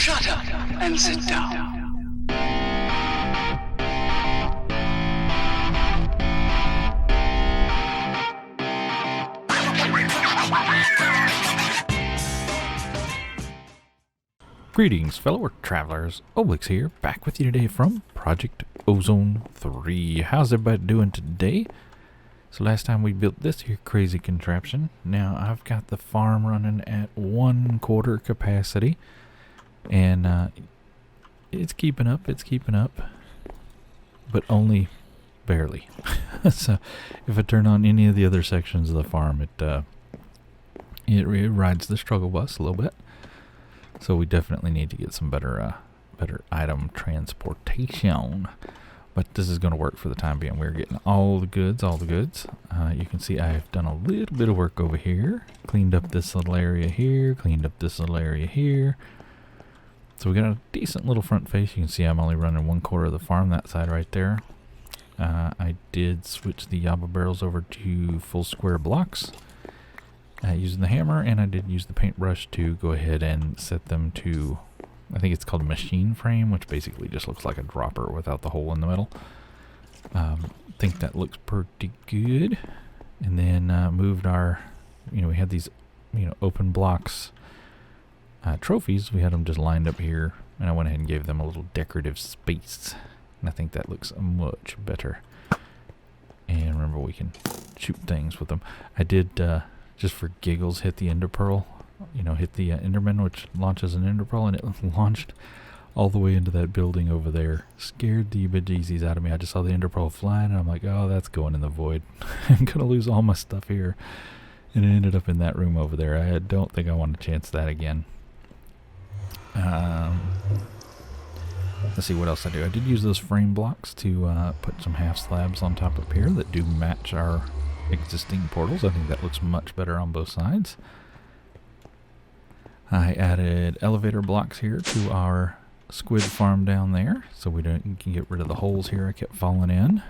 Shut up and sit down. Greetings, fellow travelers. Obelix here, back with you today from Project Ozone 3. How's everybody doing today? So last time we built this here crazy contraption. Now I've got the farm running at 1/4 capacity. And it's keeping up, but only barely. So if I turn on any of the other sections of the farm, it rides the struggle bus a little bit. So we definitely need to get some better item transportation. But this is going to work for the time being. We're getting all the goods, you can see I've done a little bit of work over here. Cleaned up this little area here, cleaned up this little area here. So we got a decent little front face. You can see I'm only running 1/4 of the farm, that side right there. I did switch the Yaba barrels over to full square blocks. Using the hammer, and I did use the paintbrush to go ahead and set them to, I think it's called machine frame, which basically just looks like a dropper without the hole in the middle. Think that looks pretty good. And then moved our, we had these, open blocks trophies. We had them just lined up here, and I went ahead and gave them a little decorative space. And I think that looks much better. And remember, we can shoot things with them. I did... just for giggles, hit the ender pearl, hit the enderman, which launches an ender pearl, and it launched all the way into that building over there. Scared the bejesus out of me. I just saw the ender pearl flying, and I'm like, oh, that's going in the void. I'm going to lose all my stuff here. And it ended up in that room over there. I don't think I want to chance that again. Let's see what else I do. I did use those frame blocks to put some half slabs on top up here that do match our existing portals. I think that looks much better on both sides. I added elevator blocks here to our squid farm down there, so we can get rid of the holes here I kept falling in.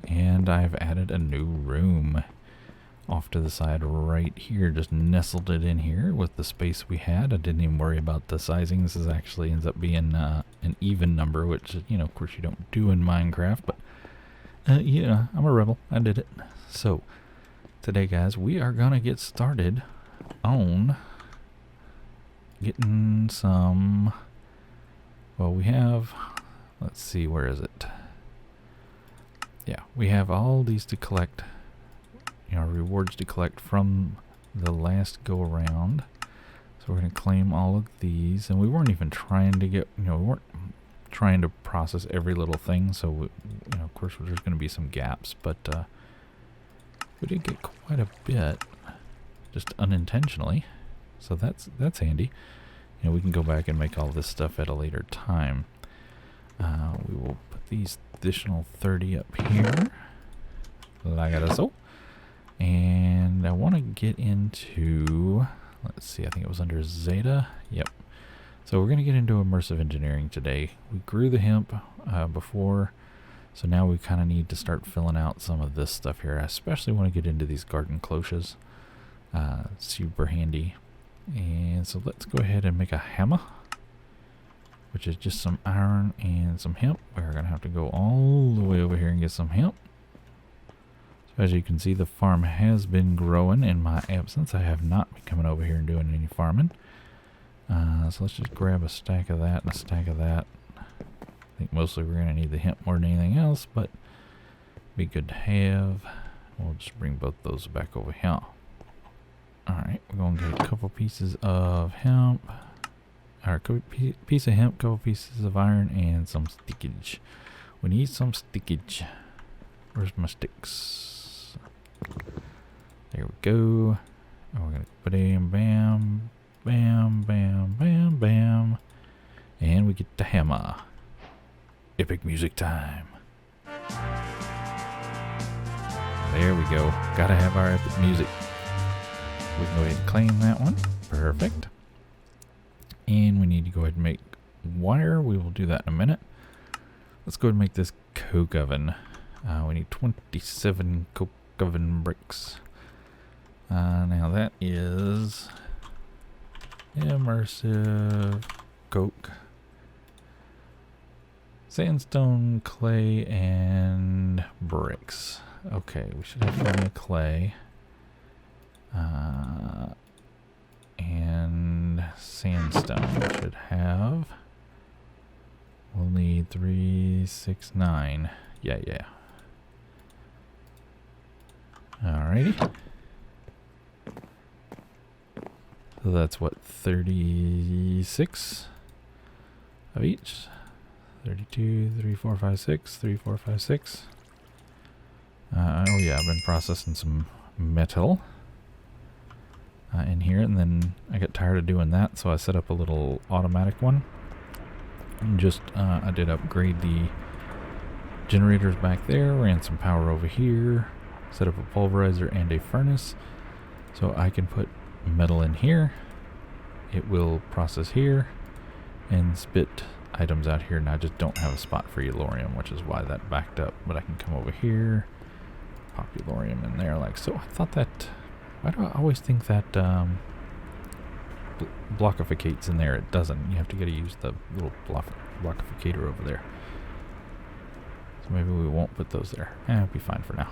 And I've added a new room off to the side right here, just nestled it in here with the space we had. I didn't even worry about the sizing. This is actually ends up being an even number, which, of course you don't do in Minecraft, but I'm a rebel. I did it. So, today, guys, we are going to get started on getting some... Well, we have... Let's see, where is it? Yeah, we have all these to collect, rewards to collect from the last go-around. So we're going to claim all of these. And we weren't even trying to get... we weren't trying to process every little thing. So, of course, there's going to be some gaps, but... we did get quite a bit, just unintentionally, so that's handy. We can go back and make all this stuff at a later time. We will put these additional 30 up here, like so. And I want to get into, let's see, I think it was under Zeta. Yep. So we're going to get into immersive engineering today. We grew the hemp before. So now we kind of need to start filling out some of this stuff here. I especially want to get into these garden cloches. Super handy. And so let's go ahead and make a hammer, which is just some iron and some hemp. We're going to have to go all the way over here and get some hemp. So as you can see, the farm has been growing in my absence. I have not been coming over here and doing any farming. So let's just grab a stack of that and a stack of that. I think mostly we're going to need the hemp more than anything else, but be good to have. We'll just bring both those back over here. Alright, we're going to get a couple pieces of hemp, or a piece of hemp, couple pieces of iron, and some stickage. We need some stickage. Where's my sticks? There we go. And we're going to put in bam, bam, bam, bam, bam. And we get the hammer. Epic music time. There we go. Gotta have our epic music. We can go ahead and claim that one. Perfect. And we need to go ahead and make wire. We will do that in a minute. Let's go ahead and make this coke oven. We need 27 coke oven bricks. Now that is immersive coke. Sandstone, clay, and bricks. Okay, we should have plenty of clay. And sandstone we should have. We'll need 3, 6, 9. Yeah. Alrighty. So that's what, 36 of each? 32, 3, 4, 5, 6, 3, 4, 5, 6. Oh yeah, I've been processing some metal in here, and then I got tired of doing that, so I set up a little automatic one. And just, I did upgrade the generators back there, ran some power over here, set up a pulverizer and a furnace, so I can put metal in here. It will process here and spit items out here. Now I just don't have a spot for Elorium, which is why that backed up, but I can come over here, pop Elorium in there like so. I thought that, why do I always think that blockificates in there? It doesn't. You have to use the little blockificator over there. So maybe we won't put those there. It'll be fine for now.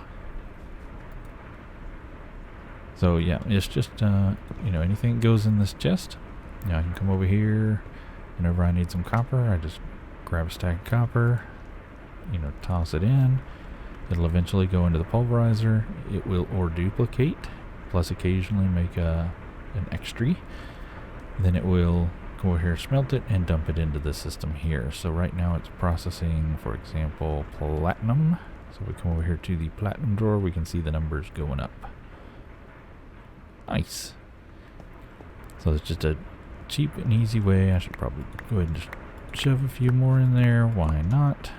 So yeah, it's just, anything that goes in this chest. I can come over here. Whenever I need some copper, I just grab a stack of copper, toss it in. It'll eventually go into the pulverizer. It will ore duplicate, plus occasionally make an extra. Then it will go over here, smelt it, and dump it into the system here. So right now it's processing, for example, platinum. So if we come over here to the platinum drawer, we can see the numbers going up. Nice. So it's just a cheap and easy way. I should probably go ahead and just shove a few more in there. Why not?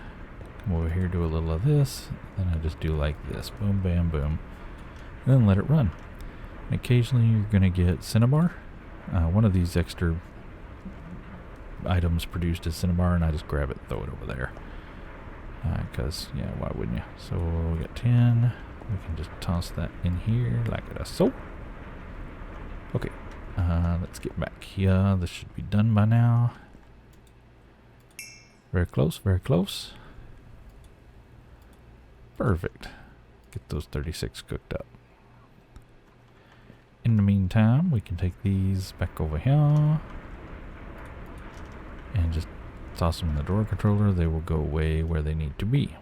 Come over here, do a little of this. Then I just do like this. Boom, bam, boom. And then let it run. And occasionally you're going to get cinnabar. One of these extra items produced is cinnabar, and I just grab it and throw it over there. Because, why wouldn't you? So we got 10. We can just toss that in here like so. Okay. Let's get back here. This should be done by now. Very close, very close. Perfect. Get those 36 cooked up. In the meantime, we can take these back over here and just toss them in the door controller. They will go away where they need to be.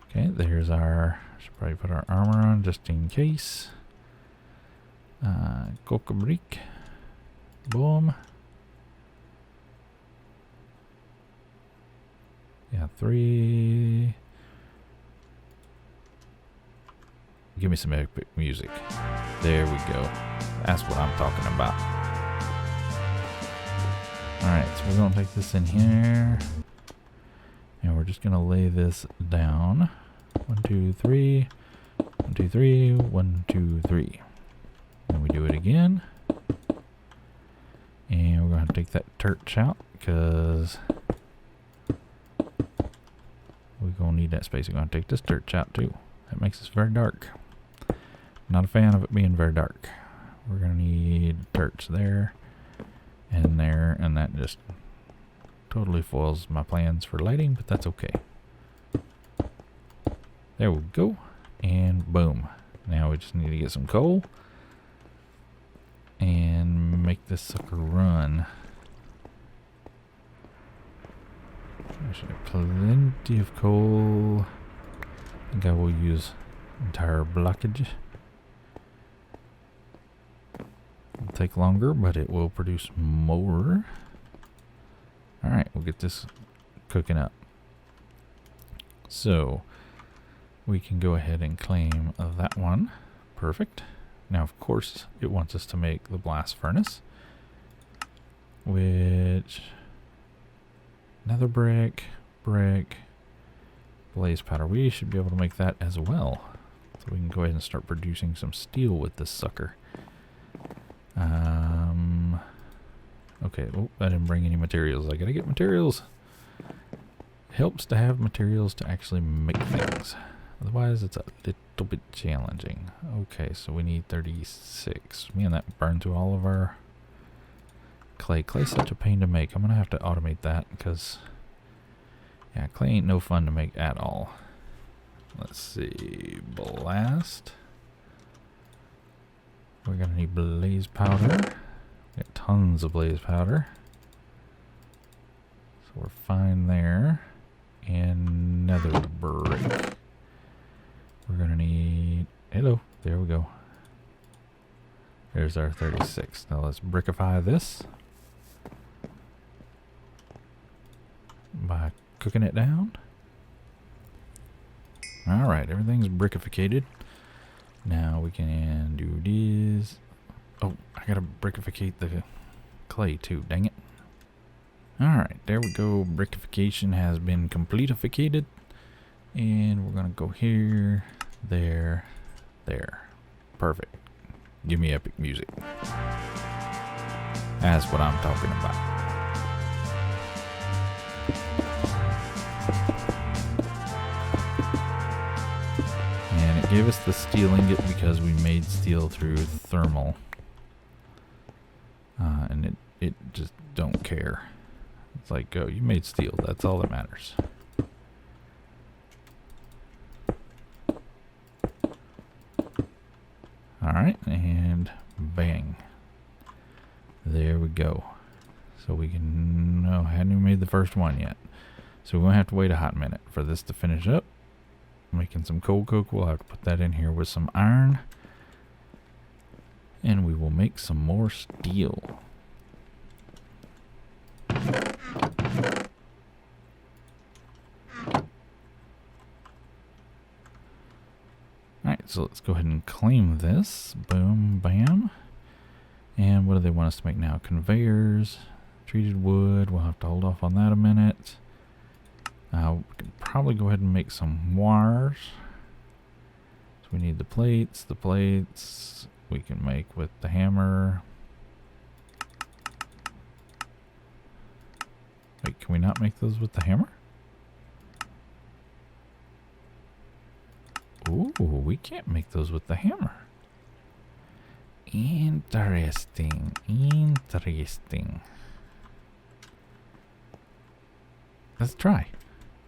Okay, there's our, should probably put our armor on just in case. Coca brick. Boom. Yeah, 3. Give me some epic music. There we go. That's what I'm talking about. Alright, so we're going to take this in here. And we're just going to lay this down. 1, 2, 3. 1, 2, 3. 1, 2, 3. Then we do it again. And we're going to take that torch out because we're going to need that space. We're going to take this torch out too. That makes us very dark. Not a fan of it being very dark. We're going to need torch there and there, and that just totally foils my plans for lighting, but that's okay. There we go. And boom. Now we just need to get some coal and make this sucker run. I should have plenty of coal. I think I will use entire blockage. It'll take longer, but it will produce more. Alright, we'll get this cooking up. So, we can go ahead and claim that one. Perfect. Now, of course, it wants us to make the blast furnace, which nether brick, blaze powder. We should be able to make that as well. So we can go ahead and start producing some steel with this sucker. Okay, oh, I didn't bring any materials. I gotta get materials. It helps to have materials to actually make things. Otherwise, it's a little bit challenging. Okay, so we need 36. Man, that burned through all of our clay. Clay's such a pain to make. I'm going to have to automate that because, yeah, clay ain't no fun to make at all. Let's see. Blast. We're going to need blaze powder. We got tons of blaze powder. So we're fine there. And nether brick. We're going to need... Hello. There we go. There's our 36. Now let's brickify this by cooking it down. Alright, everything's brickificated. Now we can do this. Oh, I gotta brickificate the clay too, dang it. Alright, there we go. Brickification has been completificated. And we're gonna go here, there, there. Perfect. Give me epic music. That's what I'm talking about. And it gave us the steel ingot because we made steel through thermal. And it just don't care. It's like, oh, you made steel. That's all that matters. Alright, and bang. There we go. So we can... No, I hadn't even made the first one yet. So we're going to have to wait a hot minute for this to finish up. Making some coal coke. We'll have to put that in here with some iron. And we will make some more steel. Alright, so let's go ahead and claim this. Boom, bam. And what do they want us to make now? Conveyors, treated wood. We'll have to hold off on that a minute. We can probably go ahead and make some wires. So we need the plates. The plates we can make with the hammer. Wait, can we not make those with the hammer? Ooh, we can't make those with the hammer. Interesting. Interesting. Let's try.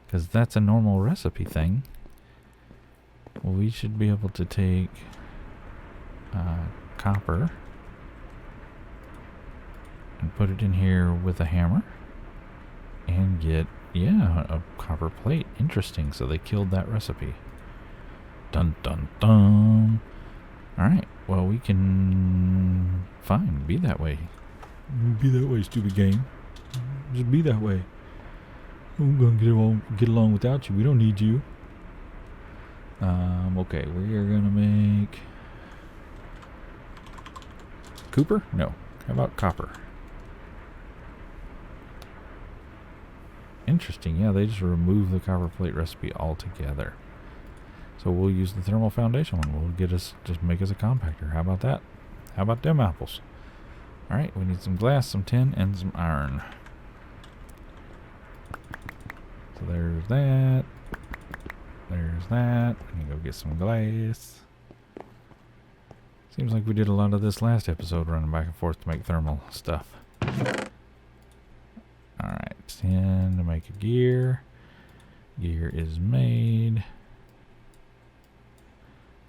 Because that's a normal recipe thing. Well, we should be able to take copper and put it in here with a hammer and get, yeah, a copper plate. Interesting. So they killed that recipe. Dun dun dun. Alright, well we can... Fine, be that way. Be that way, stupid game. Just be that way. I'm gonna get along without you. We don't need you. Okay, we are gonna make... Cooper? No. How about copper? Interesting, yeah, they just removed the copper plate recipe altogether. So we'll use the thermal foundation one. We'll get us, just make us a compactor. How about that? How about them apples? Alright, we need some glass, some tin, and some iron. So there's that. There's that. We can go get some glass. Seems like we did a lot of this last episode, running back and forth to make thermal stuff. Alright, tin to make a gear. Gear is made.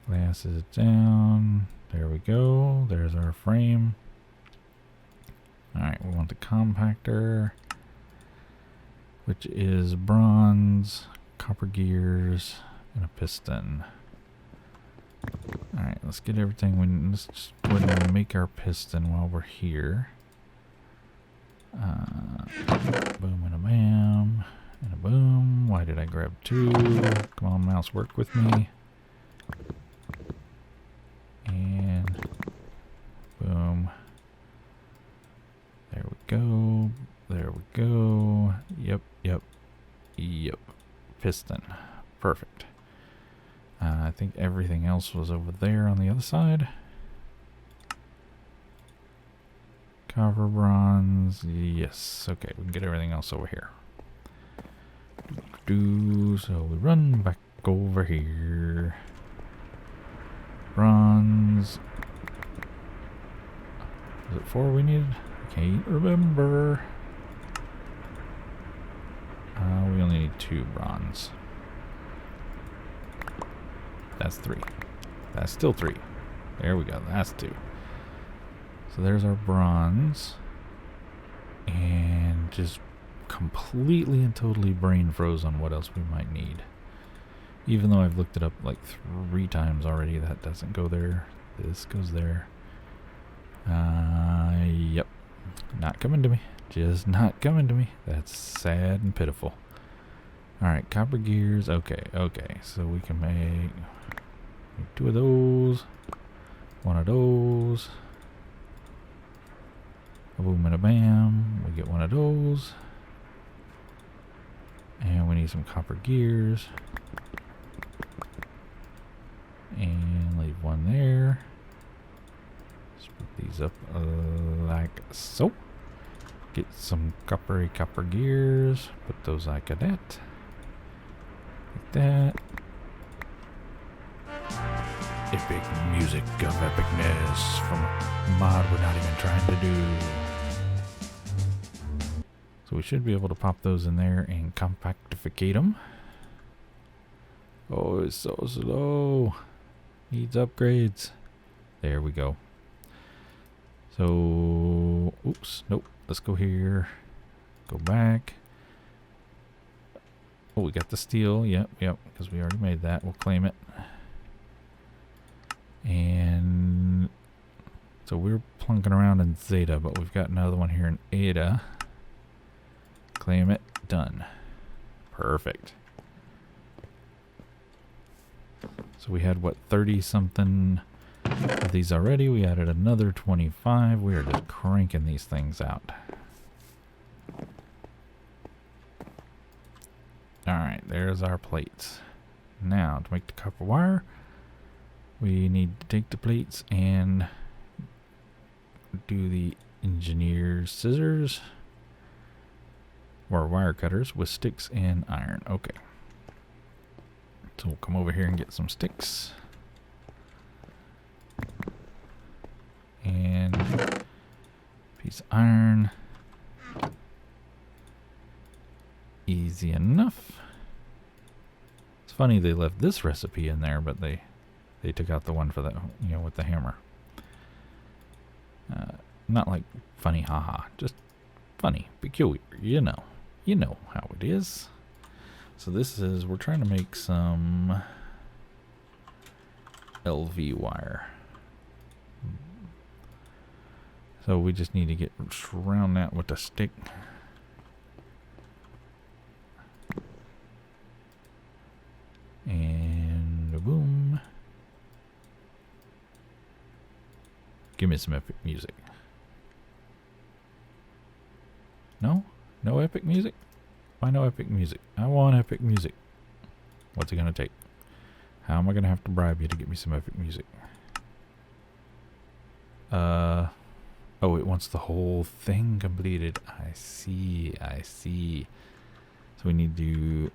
Glass is down. There we go. There's our frame. Alright, we want the compactor, which is bronze, copper gears, and a piston. Alright, let's get everything. Let's just go ahead and make our piston while we're here. Boom and a bam. And a boom. Why did I grab two? Come on, mouse, work with me. And boom. There we go. There we go. Yep, yep, yep. Piston. Perfect. I think everything else was over there on the other side. Copper, bronze. Yes. Okay, we can get everything else over here. So we run back over here. Bronze. Was it 4 we needed? Can't remember. We only need 2 bronze. That's 3. That's still 3. There we go. That's 2. So there's our bronze. And just completely and totally brain froze on what else we might need. Even though I've looked it up like 3 times already, that doesn't go there. This goes there. Yep. Not coming to me. Just not coming to me. That's sad and pitiful. Alright, copper gears. Okay, okay. So we can make 2 of those. 1 of those. A boom and a bam. We get 1 of those. And we need some copper gears. And leave 1 there. Split these up like so. Get some copper gears. Put those like that. Like that. Epic music of epicness from a mod we're not even trying to do. So we should be able to pop those in there and compactificate them. Oh, it's so slow. Needs upgrades. There we go. So, oops, nope. Let's go here. Go back. Oh, we got the steel. Yep, because we already made that. We'll claim it. And so we're plunking around in Zeta, but we've got another one here in Eta. Claim it. Done. Perfect. So we had, what, 30-something of these already. We added another 25. We are just cranking these things out. Alright, there's our plates. Now, to make the copper wire, we need to take the plates and do the engineer's scissors. Or wire cutters with sticks and iron. Okay. So we'll come over here and get some sticks. And piece of iron. Easy enough. It's funny they left this recipe in there, but they took out the one for the, you know, with the hammer. Not like funny, haha. Just funny, peculiar, you know. You know how it is. So this is, we're trying to make some LV wire. So we just need to get around that with a stick. And boom. Give me some epic music. No? No epic music? Why no epic music? I want epic music. What's it gonna take? How am I gonna have to bribe you to get me some epic music? Oh, it wants the whole thing completed. I see. So we need to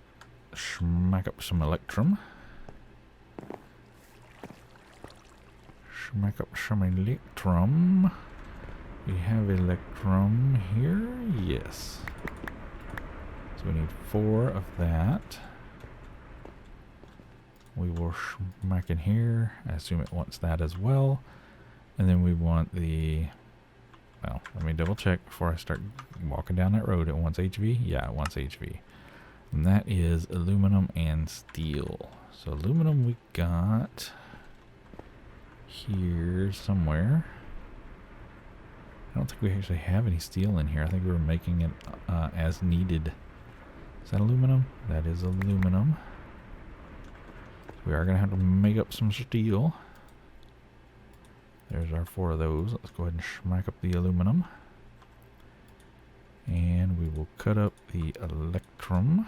smack up some electrum. Smack up some electrum. We have electrum here. Yes. So we need 4 of that. We will smack in here. I assume it wants that as well. And then we want the... Well, let me double check before I start walking down that road. It wants HV? Yeah, it wants HV. And that is aluminum and steel. So aluminum we got here somewhere. I don't think we actually have any steel in here. I think we were making it as needed. Is that aluminum? That is aluminum. So we are going to have to make up some steel. There's our 4 of those. Let's go ahead and smack up the aluminum. And we will cut up the electrum.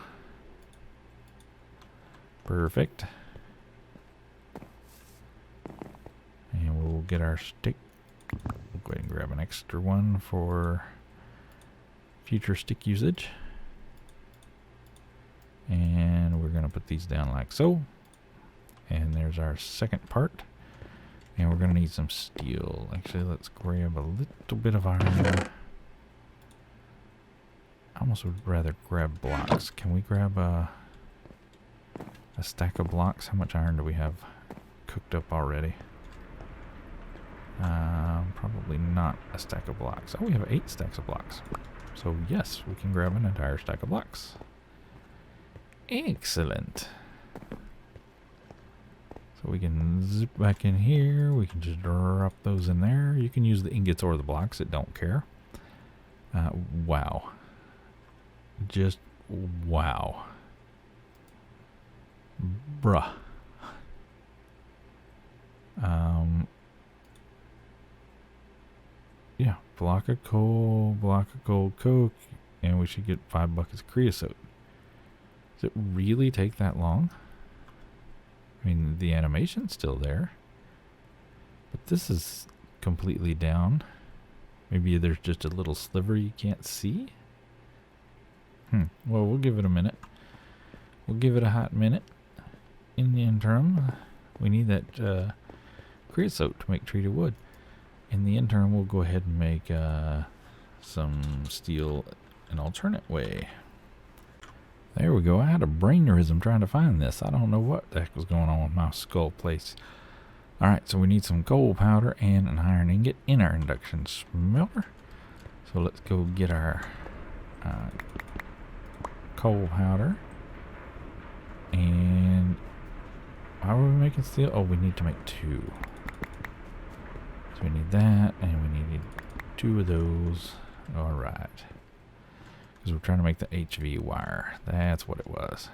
Perfect. And we'll get our stick. We'll go ahead and grab an extra one for future stick usage. And we're going to put these down like so. And there's our second part. And we're going to need some steel. Actually, let's grab a little bit of iron. almost would rather grab blocks. Can we grab a stack of blocks? How much iron do we have cooked up already? Probably not a stack of blocks. Oh, we have 8 stacks of blocks. So yes, we can grab an entire stack of blocks. Excellent. So we can zip back in here. We can just drop those in there. You can use the ingots or the blocks. It don't care. Wow. Just wow. Bruh. Yeah, block of coal, coke, and we should get 5 buckets of creosote. Does it really take that long? I mean, the animation's still there, but this is completely down. Maybe there's just a little sliver you can't see? Well, we'll give it a minute. We'll give it a hot minute. In the interim, we need that creosote to make treated wood. In the interim, we'll go ahead and make some steel an alternate way. There we go. I had a brainerism trying to find this. I don't know what the heck was going on with my skull place. Alright, so we need some coal powder and an iron ingot in our induction smelter. So let's go get our coal powder. And how are we making steel? Oh, we need to make 2. So we need that, and we need 2 of those. Alright. Because we're trying to make the HV wire. That's what it was.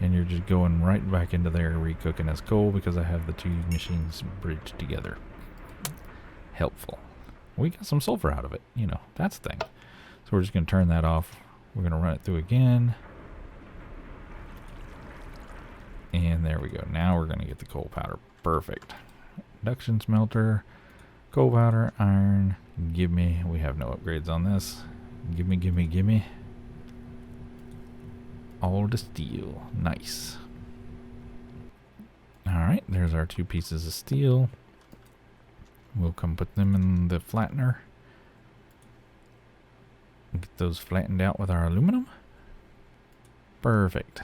And you're just going right back into there recooking as coal because I have the 2 machines bridged together. Helpful. We got some sulfur out of it. You know, that's the thing. So we're just going to turn that off. We're going to run it through again. And there we go. Now we're going to get the coal powder. Perfect. Induction smelter, coal powder, iron. Give me. We have no upgrades on this. Give me. All the steel. Nice. Alright, there's our 2 pieces of steel. We'll come put them in the flattener. Get those flattened out with our aluminum. Perfect.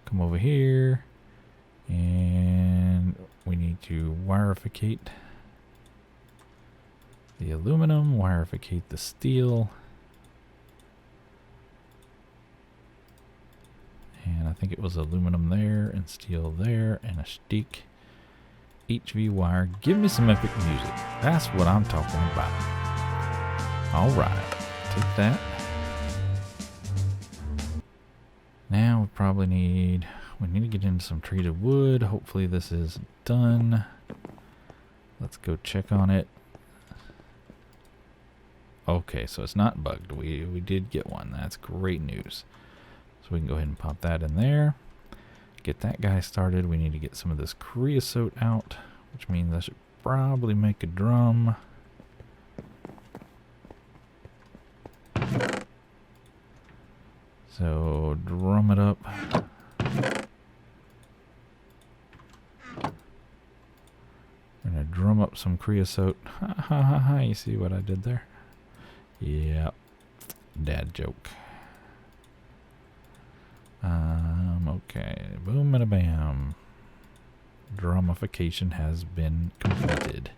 Come over here. And we need to wireficate the aluminum, wireficate the steel. And I think it was aluminum there and steel there and a stick. HV wire. Give me some epic music. That's what I'm talking about. Alright. Take that. Now we probably need... We need to get into some treated wood. Hopefully this is done. Let's go check on it. Okay, so it's not bugged. We did get one. That's great news. So we can go ahead and pop that in there. Get that guy started. We need to get some of this creosote out, which means I should probably make a drum. So drum it up. I'm gonna drum up some creosote. Ha ha ha ha. You see what I did there? Yep. Dad joke. Okay. Boom and a bam. Drumification has been completed.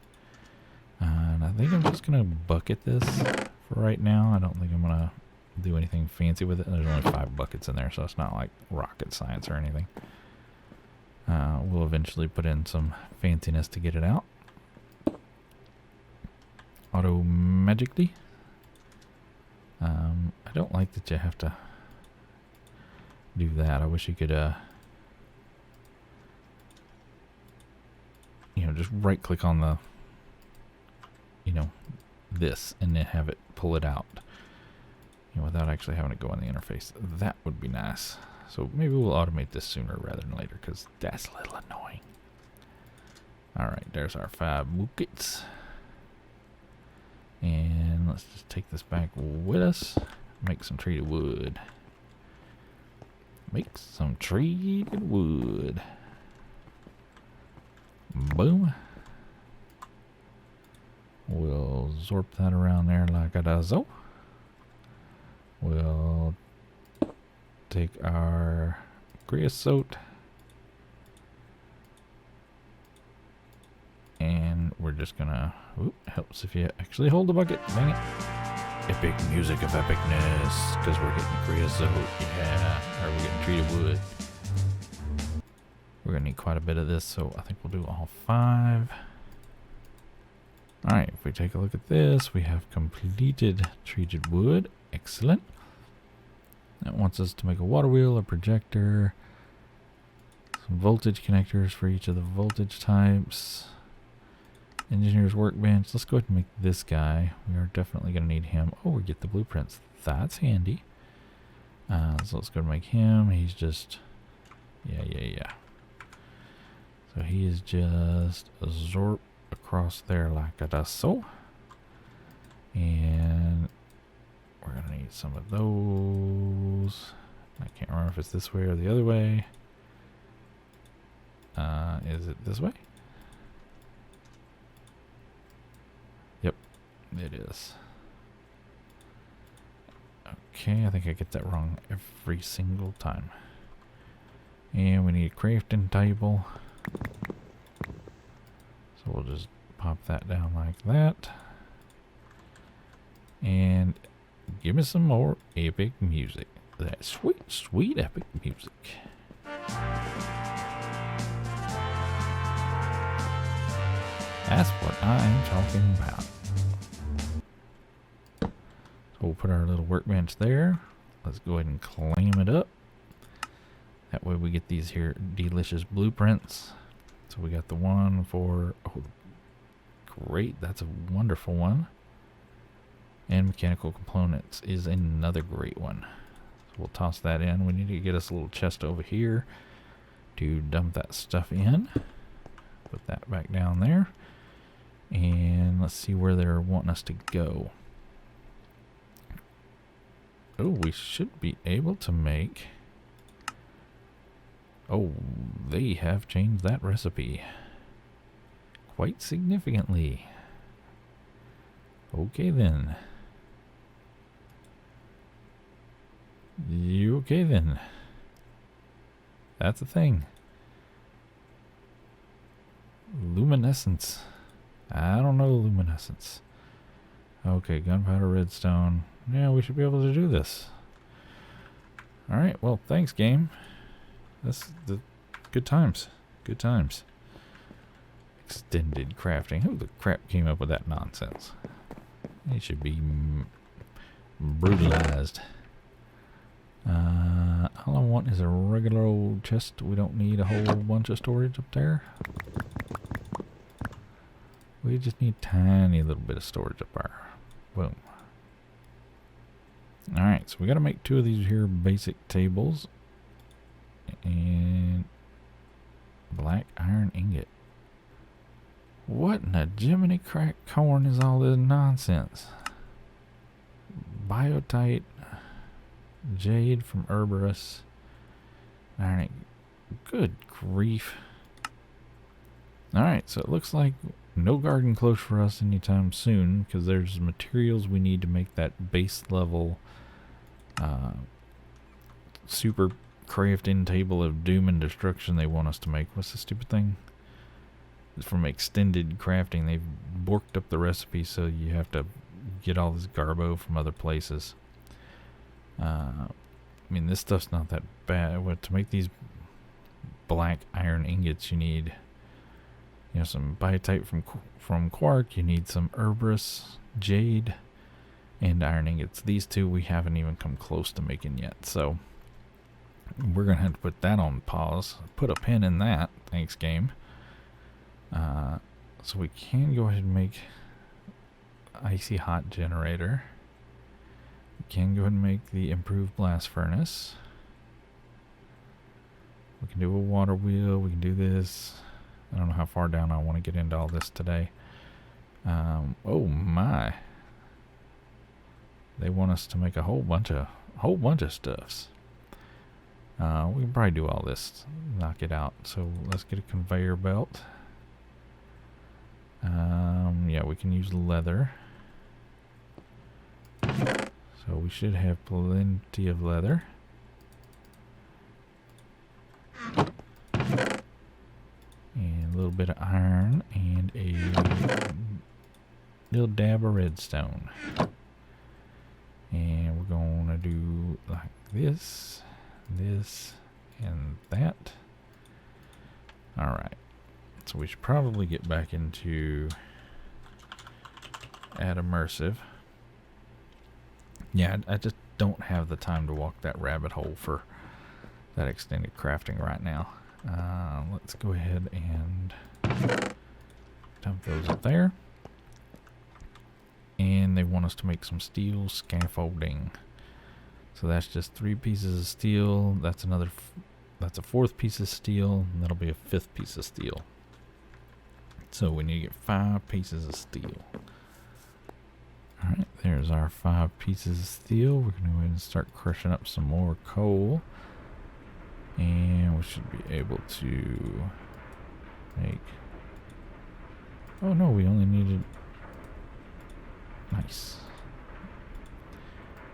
And I think I'm just gonna bucket this for right now. I don't think I'm gonna do anything fancy with it. There's only 5 buckets in there, so it's not like rocket science or anything. We'll eventually put in some fanciness to get it out. Auto magically. I don't like that you have to do that. I wish you could, you know, just right click on the, you know, this and then have it pull it out, you know, without actually having to go on the interface. That would be nice. So maybe we'll automate this sooner rather than later because that's a little annoying. Alright, there's our 5 buckets. And let's just take this back with us. Make some treated wood. Make some treated wood. Boom. We'll zorp that around there like a dozo. We'll take our creosote and we're just gonna, helps if you actually hold the bucket, dang it. Epic music of epicness, because we're getting creosote, yeah, or we're getting treated wood. We're gonna need quite a bit of this, so I think we'll do all 5. Alright, if we take a look at this, we have completed treated wood. Excellent. That wants us to make a water wheel, a projector, some voltage connectors for each of the voltage types. Engineer's workbench. Let's go ahead and make this guy. We are definitely going to need him. Oh, we get the blueprints. That's handy. So let's go and make him. He's just... Yeah. So he is just a zorp across there like a does so. And we're going to need some of those. I can't remember if it's this way or the other way. Is it this way? Yep, it is. Okay, I think I get that wrong every single time. And we need a crafting table. So we'll just pop that down like that. And give me some more epic music. That sweet, sweet epic music. That's what I'm talking about. So we'll put our little workbench there. Let's go ahead and clam it up. That way we get these here delicious blueprints. So we got the one for, oh, great, that's a wonderful one. And mechanical components is another great one. So we'll toss that in. We need to get us a little chest over here to dump that stuff in. Put that back down there. And let's see where they're wanting us to go. Oh, we should be able to make... Oh, they have changed that recipe quite significantly. Okay then. Okay then. That's a thing. Luminescence. I don't know luminescence. Okay, gunpowder, redstone. Yeah, we should be able to do this. Alright, well, thanks, game. That's the good times. Good times. Extended crafting. Who the crap came up with that nonsense? It should be brutalized. All I want is a regular old chest. We don't need a whole bunch of storage up there. We just need a tiny little bit of storage up there. Boom. Alright, so we got to make 2 of these here basic tables. And black iron ingot. What in the Jiminy crack corn is all this nonsense? Biotite, jade from Herberus. Iron. Good grief. Alright, so it looks like no garden close for us anytime soon because there's materials we need to make that base level super crafting table of doom and destruction they want us to make. What's the stupid thing? From extended crafting, they've borked up the recipe so you have to get all this garbo from other places. I mean, this stuff's not that bad. What, to make these black iron ingots, you need, you know, some biotite from quark. You need some Herberus, jade, and iron ingots. These 2 we haven't even come close to making yet. So we're gonna have to put that on pause. Put a pin in that. Thanks, game. So we can go ahead and make icy hot generator. We can go ahead and make the improved blast furnace. We can do a water wheel. We can do this. I don't know how far down I want to get into all this today. Oh my! They want us to make a whole bunch of stuffs. We can probably do all this. Knock it out. So let's get a conveyor belt. Yeah, we can use leather. So we should have plenty of leather. And a little bit of iron and a little dab of redstone. And we're going to do like this, this, and that. Alright. So we should probably get back into add immersive. Yeah, I just don't have the time to walk that rabbit hole for that extended crafting right now. Let's go ahead and dump those up there. And they want us to make some steel scaffolding. So that's just 3 pieces of steel. That's another. That's a 4th piece of steel, and that'll be a 5th piece of steel. So we need to get 5 pieces of steel. Alright, there's our 5 pieces of steel. We're going to go ahead and start crushing up some more coal. And we should be able to make... Oh no, we only needed... Nice.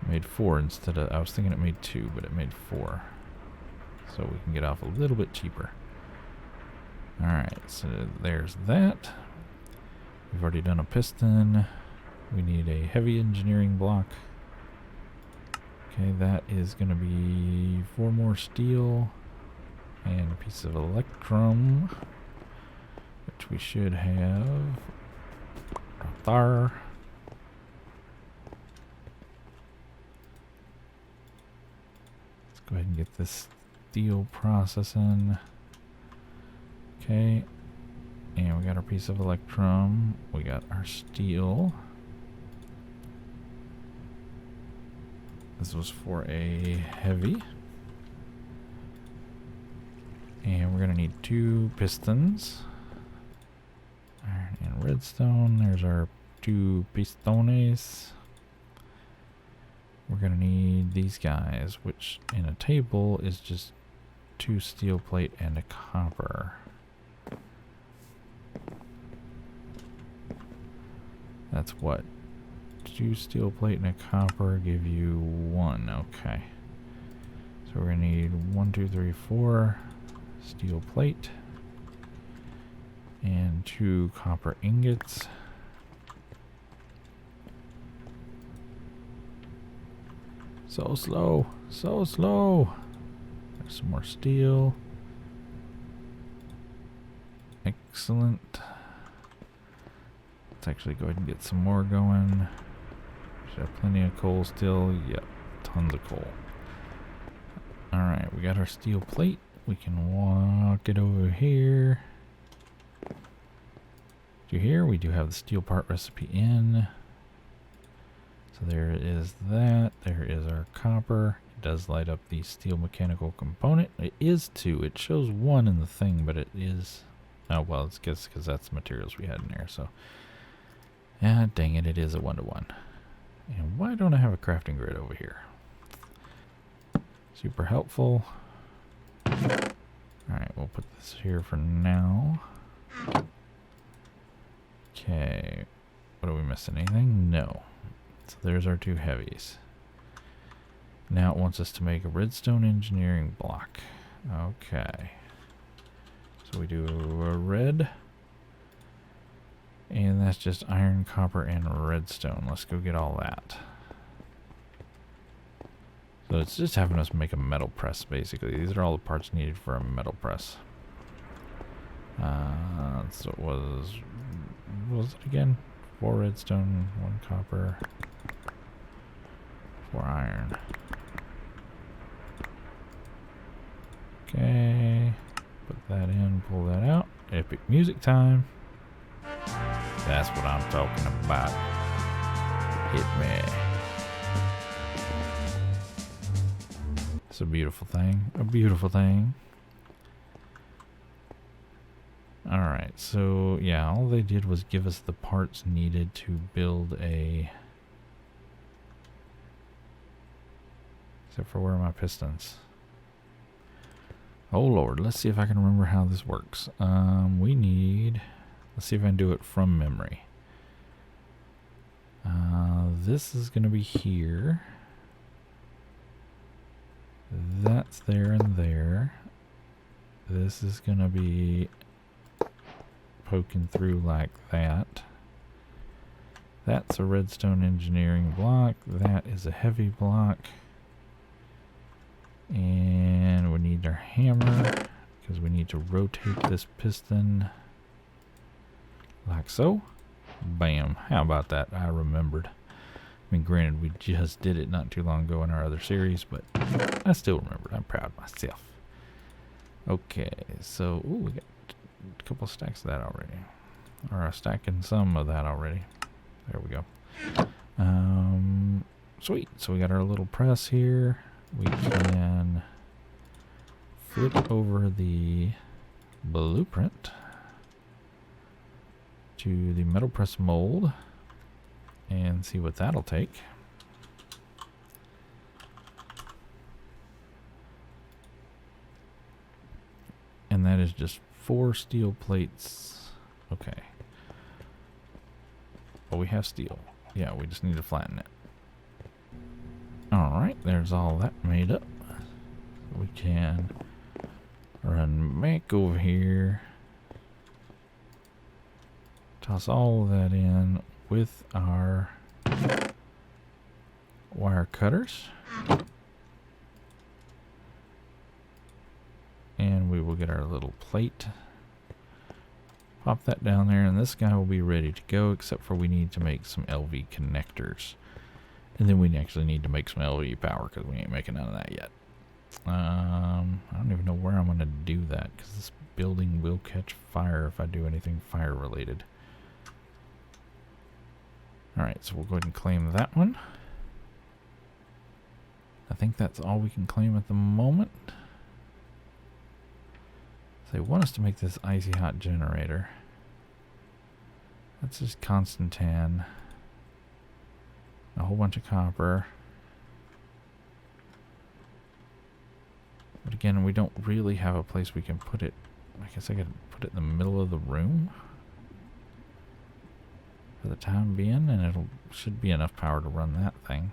Made 4 instead of... I was thinking it made 2, but it made 4. So we can get off a little bit cheaper. Alright, so there's that. We've already done a piston. We need a heavy engineering block. Okay, that is going to be 4 more steel and a piece of electrum, which we should have right there. Let's go ahead and get this steel processing. Okay, and we got our piece of electrum. We got our steel. This was for a heavy. And we're going to need 2 pistons. Iron and redstone. There's our 2 pistones. We're going to need these guys, which in a table is just 2 steel plate and a copper. That's what? 2 steel plate and a copper give you 1. Okay. So we're going to need 1, 2, 3, 4 steel plate and 2 copper ingots. So slow. So slow. There's some more steel. Excellent. Let's actually go ahead and get some more going. Should have plenty of coal still. Yep, tons of coal. Alright, we got our steel plate. We can walk it over here. To here, we do have the steel part recipe in. So there is that. There is our copper. It does light up the steel mechanical component. It is 2. It shows 1 in the thing, but it is... Oh, well, it's because that's the materials we had in there, so... Ah, dang it, it is a 1-to-1. And why don't I have a crafting grid over here? Super helpful. Alright, we'll put this here for now. Okay. What are we missing? Anything? No. So there's our 2 heavies. Now it wants us to make a redstone engineering block. Okay. So we do a red. And that's just iron, copper, and redstone. Let's go get all that. So it's just having us make a metal press, basically. These are all the parts needed for a metal press. So it was... What was it again? 4 redstone, 1 copper, 4 iron. Okay. Put that in, pull that out. Epic music time. That's what I'm talking about. Hit me. It's a beautiful thing. A beautiful thing. Alright, so yeah, all they did was give us the parts needed to build a... Except for where are my pistons? Oh lord, let's see if I can remember how this works. We need... Let's see if I can do it from memory. This is going to be here. That's there and there. This is going to be poking through like that. That's a redstone engineering block. That is a heavy block. And we need our hammer because we need to rotate this piston like so. Bam. How about that? I remembered. I mean, granted, we just did it not too long ago in our other series, but I still remembered. I'm proud of myself. Okay, so ooh, we got a couple stacks of that already. Or a stack and some of that already. There we go. Sweet. So we got our little press here. We can flip over the blueprint to the metal press mold and see what that'll take. And that is just 4 steel plates. Okay. Oh, we have steel. Yeah, we just need to flatten it. Alright, there's all that made up. We can run back over here. Toss all of that in with our wire cutters. And we will get our little plate. Pop that down there, and this guy will be ready to go, except for we need to make some LV connectors. And then we actually need to make some LV power, because we ain't making none of that yet. I don't even know where I'm going to do that, because this building will catch fire if I do anything fire related. Alright, so we'll go ahead and claim that one. I think that's all we can claim at the moment. They want us to make this icy hot generator. That's just constant tan. A whole bunch of copper. But again, we don't really have a place we can put it. I guess I could put it in the middle of the room for the time being, and it'll should be enough power to run that thing.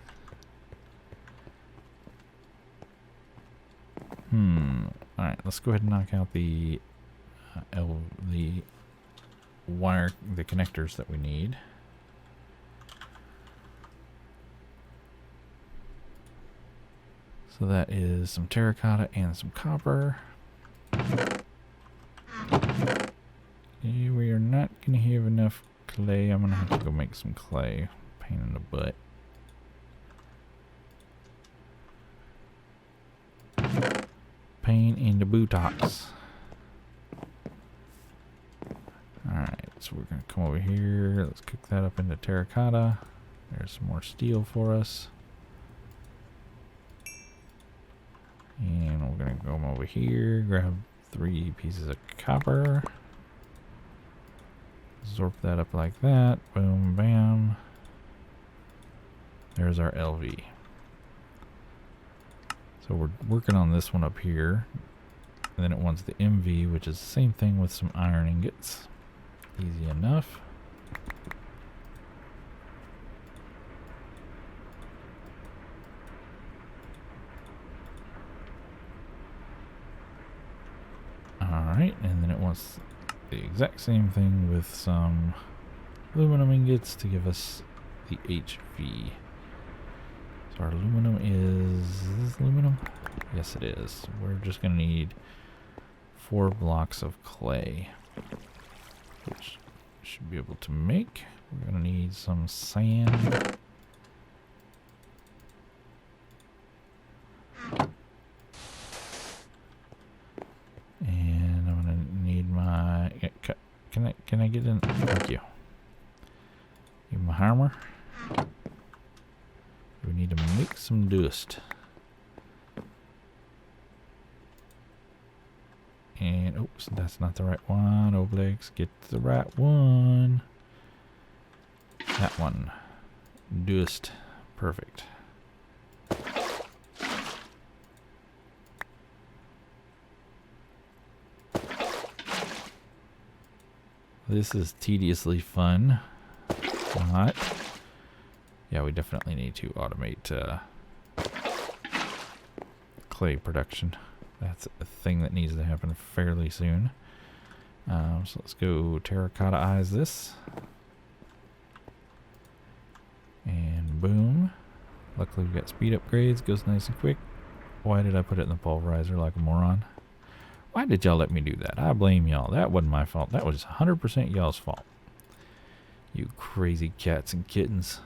Alright, let's go ahead and knock out the wire, the connectors that we need. So that is some terracotta and some copper. We are not going to have enough clay. I'm going to have to go make some clay. Pain in the butt. Pain in the buttocks. Alright, so we're going to come over here. Let's cook that up into terracotta. There's some more steel for us. And we're going to go over here, grab 3 pieces of copper. Zorp that up like that. Boom, bam. There's our LV. So we're working on this one up here. And then it wants the MV, which is the same thing with some iron ingots. Easy enough. Alright, and then it wants the exact same thing with some aluminum ingots to give us the HV. So our aluminum is this aluminum? Yes, it is. We're just going to need 4 blocks of clay, which we should be able to make. We're going to need some sand. And I'm going to need my... Can I get in? Thank you. Need my hammer. We need to make some dust. And oops, that's not the right one. Oblex, get the right one. That one. Dust. Perfect. This is tediously fun. Not. Yeah, we definitely need to automate clay production. That's a thing that needs to happen fairly soon. So let's go terracotta-ize this. And boom. Luckily we've got speed upgrades, goes nice and quick. Why did I put it in the pulverizer like a moron? Why did y'all let me do that? I blame y'all. That wasn't my fault. That was 100% y'all's fault. You crazy cats and kittens.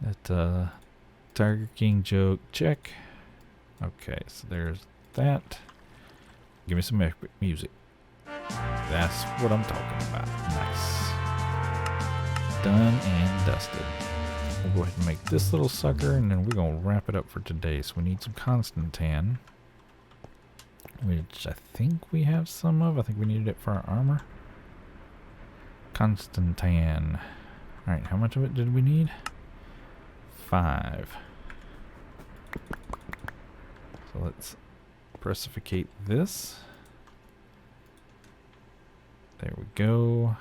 That Tiger King joke, check. Okay, so there's that. Give me some epic music. That's what I'm talking about. Nice. Done and dusted. We'll go ahead and make this little sucker, and then we're going to wrap it up for today. So we need some Constantan, which I think we have some of. I think we needed it for our armor. Constantan. Alright, how much of it did we need? 5. So let's precipitate this. There we go.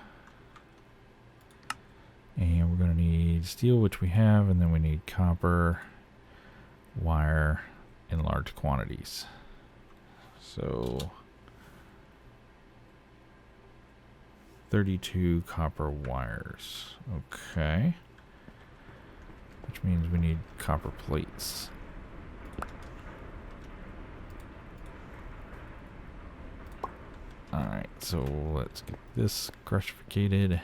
And we're going to need steel, which we have, and then we need copper, wire in large quantities. So 32 copper wires. Okay. Which means we need copper plates. Alright, so let's get this crucificated.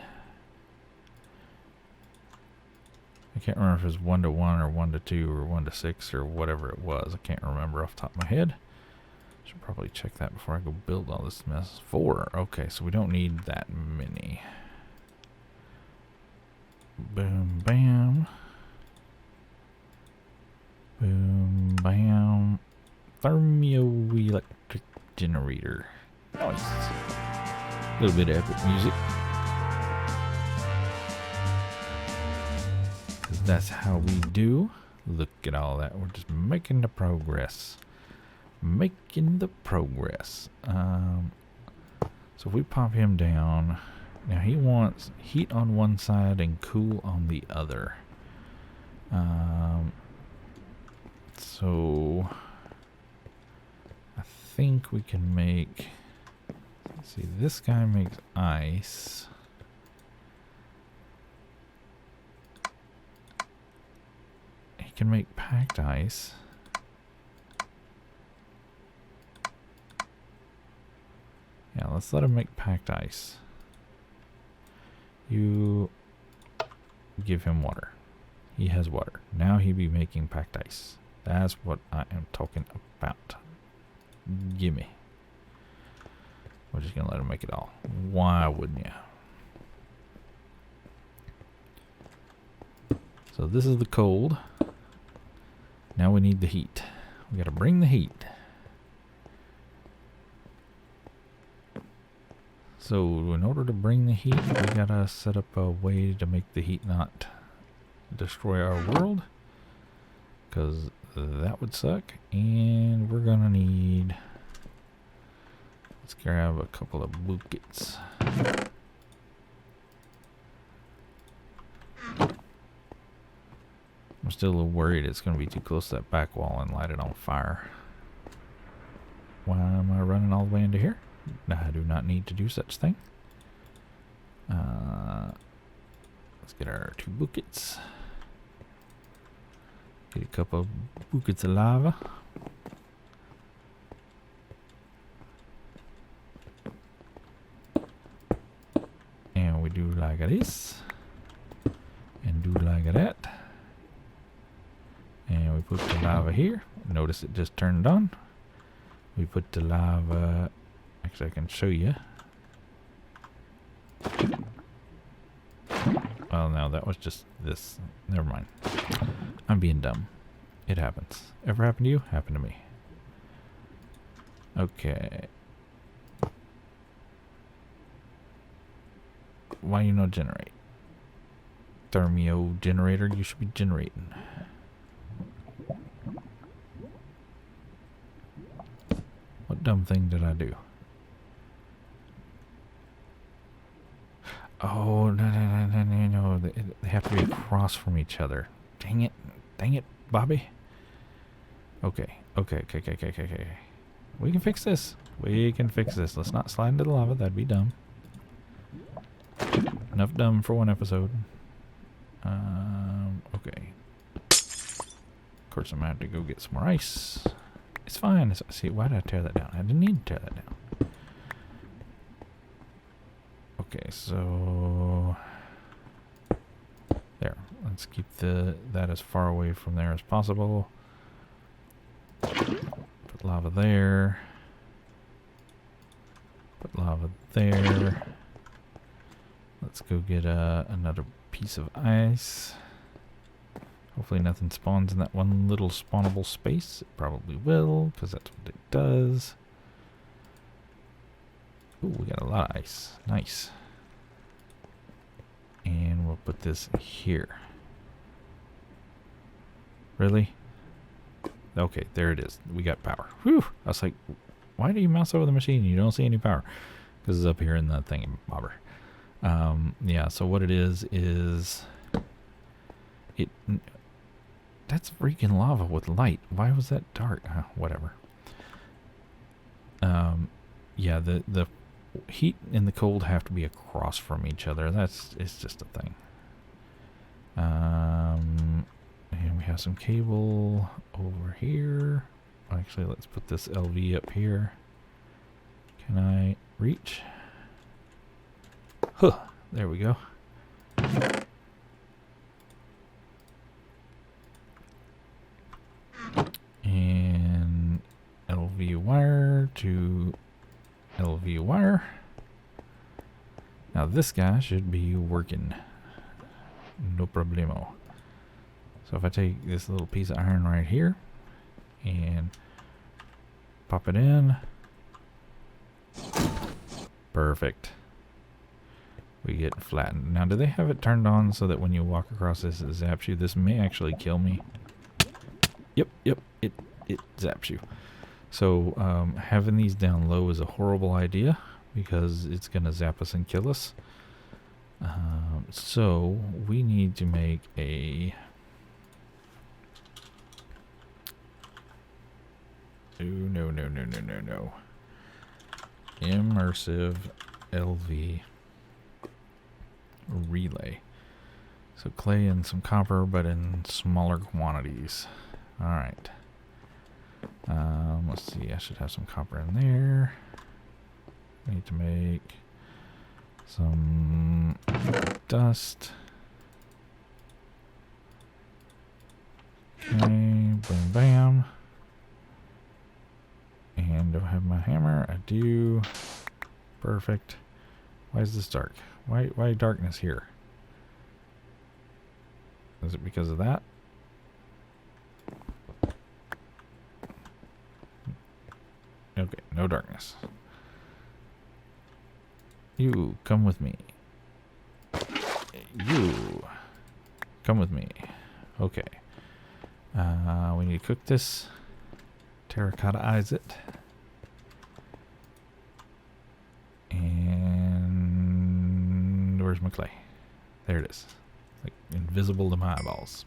I can't remember if it was 1 to 1 or 1 to 2 or 1 to 6 or whatever it was. I can't remember off the top of my head. Should probably check that before I go build all this mess. 4. Okay, so we don't need that many. Boom, bam. Boom, bam. Thermoelectric generator. Nice. A little bit of epic music. That's how we do. Look at all that. We're just making the progress. Making the progress. So if we pop him down. Now he wants heat on one side and cool on the other. So I think we can make... Let's see, this guy makes ice. He can make packed ice. Yeah, let's let him make packed ice. You give him water. He has water. Now he be making packed ice. That's what I am talking about. Gimme. We're just gonna let him make it all. Why wouldn't you? So this is the cold. Now we need the heat. We gotta bring the heat. So in order to bring the heat, we gotta set up a way to make the heat not destroy our world, because that would suck. And we're gonna need... Let's grab a couple of buckets. I'm still a little worried it's going to be too close to that back wall and light it on fire. Why am I running all the way into here? I do not need to do such thing. Let's get our 2 buckets. Get a couple of buckets of lava. And we do like this. And do like that. And we put the lava here. Notice it just turned on. We put the lava... Actually, I can show you. Well, no, that was just this. Never mind. I'm being dumb. It happens. Ever happened to you? Happened to me. Okay. Why you not generate? Thermio generator, you should be generating. What dumb thing did I do? Oh, no. They have to be across from each other. Dang it, Bobby. Okay. We can fix this. We can fix this. Let's not slide into the lava. That'd be dumb. Enough dumb for one episode. Okay. Of course, I'm going to have to go get some more ice. It's fine. See, why did I tear that down? I didn't need to tear that down. Okay, so... There. Let's keep that as far away from there as possible. Put lava there. Put lava there. Let's go get another piece of ice. Hopefully nothing spawns in that one little spawnable space. It probably will, because that's what it does. Ooh, we got a lot of ice. Nice. And we'll put this here. Really? Okay, there it is. We got power. Whew! I was like, why do you mouse over the machine and you don't see any power? Because it's up here in the thingy bobber. Yeah, so what it is it... That's freaking lava with light. Why was that dark? Whatever. Yeah, the heat and the cold have to be across from each other. It's just a thing. And we have some cable over here. Actually, let's put this LV up here. Can I reach? Huh, there we go. And LV wire to LV wire. Now this guy should be working. No problemo. So if I take this little piece of iron right here and pop it in. Perfect. We get flattened. Now do they have it turned on so that when you walk across this it zaps you? This may actually kill me. Yep, it zaps you. So having these down low is a horrible idea because it's going to zap us and kill us. So we need to make a... No. Immersive Lv Relay. So clay and some copper, but in smaller quantities. Alright. Let's see, I should have some copper in there. I need to make some dust. Okay, boom, bam. And do I have my hammer? I do. Perfect. Why is this dark? Why darkness here? Is it because of that? Okay, no darkness. You, come with me. You, come with me. Okay. We need to cook this. Terracotta-ize it. And where's my clay? There it is. Like invisible to my eyeballs.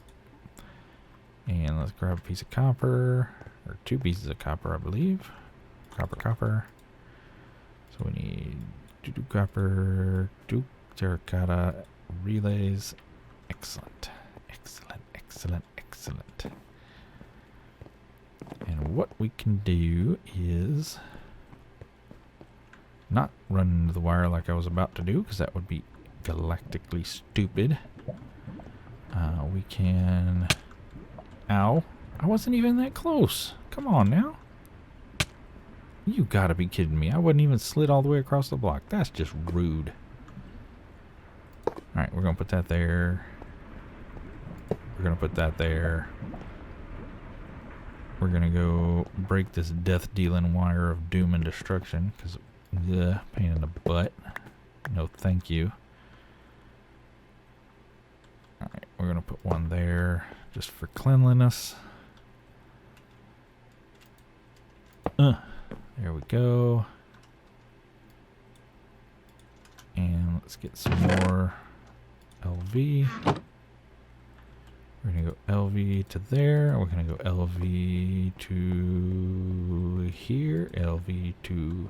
And let's grab a piece of copper. Or 2 pieces of copper, I believe. Copper. So we need 2 copper, 2 terracotta relays. Excellent. And what we can do is not run into the wire like I was about to do, because that would be galactically stupid. We can... Ow. I wasn't even that close. Come on now. You gotta be kidding me. I wouldn't even slid all the way across the block. That's just rude. Alright, we're gonna put that there. We're gonna put that there. We're gonna go break this death-dealing wire of doom and destruction, because the pain in the butt. No thank you. Alright, we're gonna put one there just for cleanliness. There we go. And let's get some more LV. We're going to go LV to there. We're going to go LV to here, LV to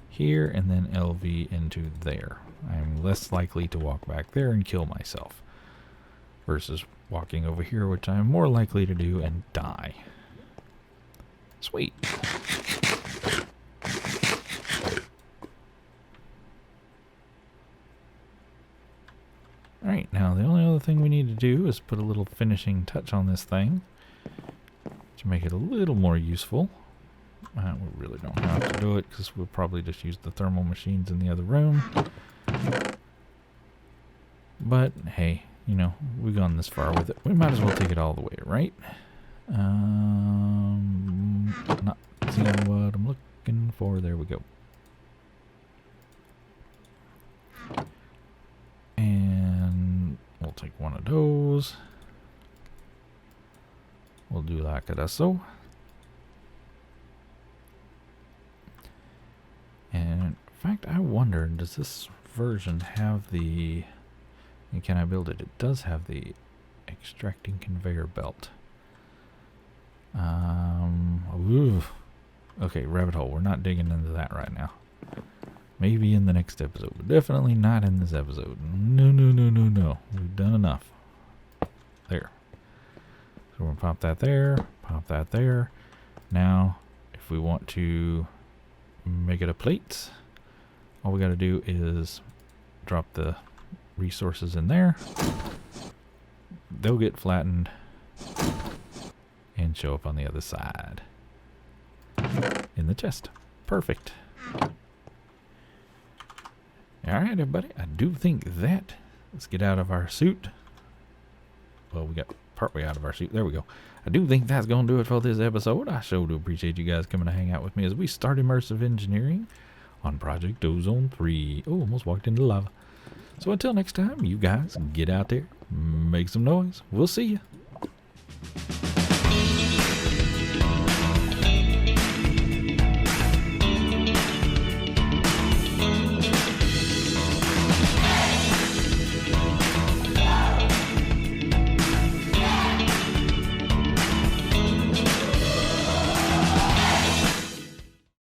here, and then LV into there. I'm less likely to walk back there and kill myself versus walking over here, which I'm more likely to do and die. Sweet. Alright, now the only other thing we need to do is put a little finishing touch on this thing to make it a little more useful. We really don't have to do it because we'll probably just use the thermal machines in the other room. But hey, you know, we've gone this far with it. We might as well take it all the way, right? Not seeing what I'm looking for. There we go. And we'll take one of those. We'll do like that so. And in fact, I wonder, does this version have the... And can I build it? It does have the extracting conveyor belt. Okay, rabbit hole. We're not digging into that right now. Maybe in the next episode, but definitely not in this episode. No, no, no, no, no. We've done enough. There. So we're going to pop that there, pop that there. Now, if we want to make it a plate, all we got to do is drop the resources in there. They'll get flattened and show up on the other side in the chest. Perfect. Alright, everybody, I do think that, let's get out of our suit. Well, we got partway out of our suit. There we go. I do think that's going to do it for this episode. I sure do appreciate you guys coming to hang out with me as we start immersive engineering on Project Ozone 3. Oh, almost walked into lava. So until next time, you guys get out there, make some noise. We'll see you.